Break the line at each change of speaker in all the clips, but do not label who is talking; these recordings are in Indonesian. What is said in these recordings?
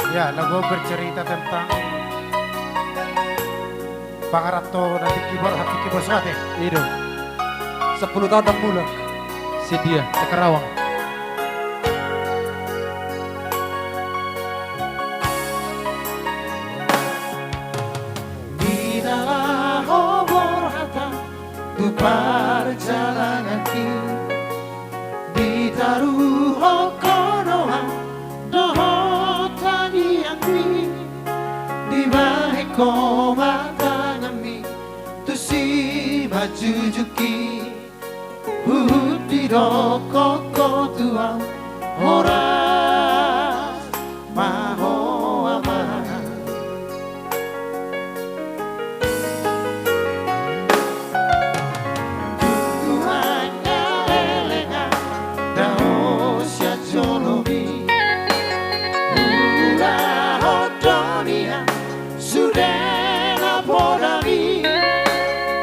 Ya, lagu bercerita tentang Pangarato dan hati keyboard suate.
Itu 10 tahun dan bulan si dia ke Karawang.
Di dalam obor harta tu perjalanan kita ditaruh konoha doho tadi angmi di balik koma tanami tu si majujuki di rokok tua ora maho aman tuanya lelenga dao sia jolobi ula hodonia sudena podami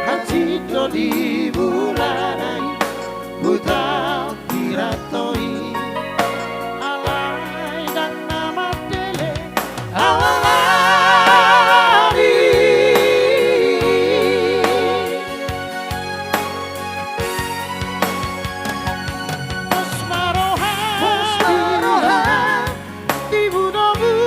hati do di bulanai Buta piratoi alai dan nama tele awalari Osmaroha di budomu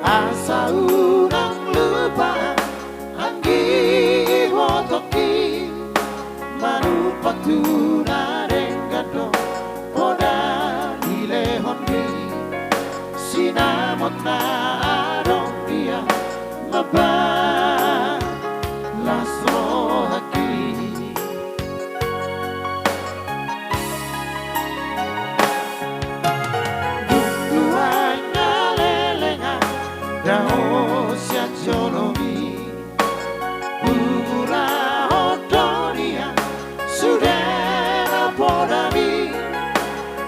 asa urang lupa anggi wotoki manupak tunarengado poda dilehoni sinamot na arong dia maba lasro haki Dao sia jolomi Ura hodonia Sudena podami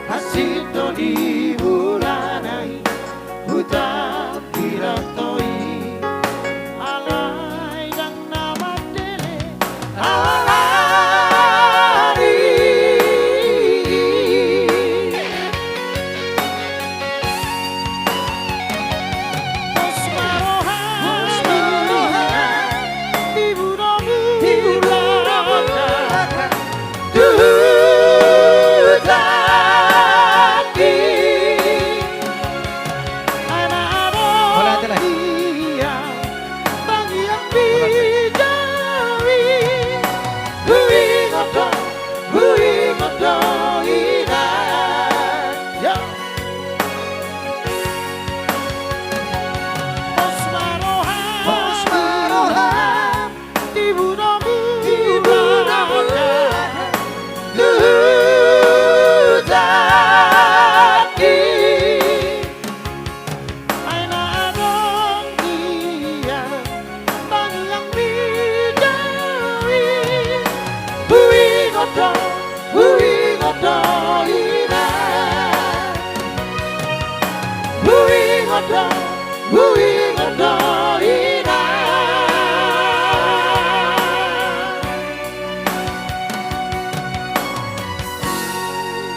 Hasito di bulanai Huta piratoi Alai dan nama tele awalari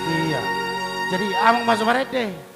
Iya, jadi amang masuk marete.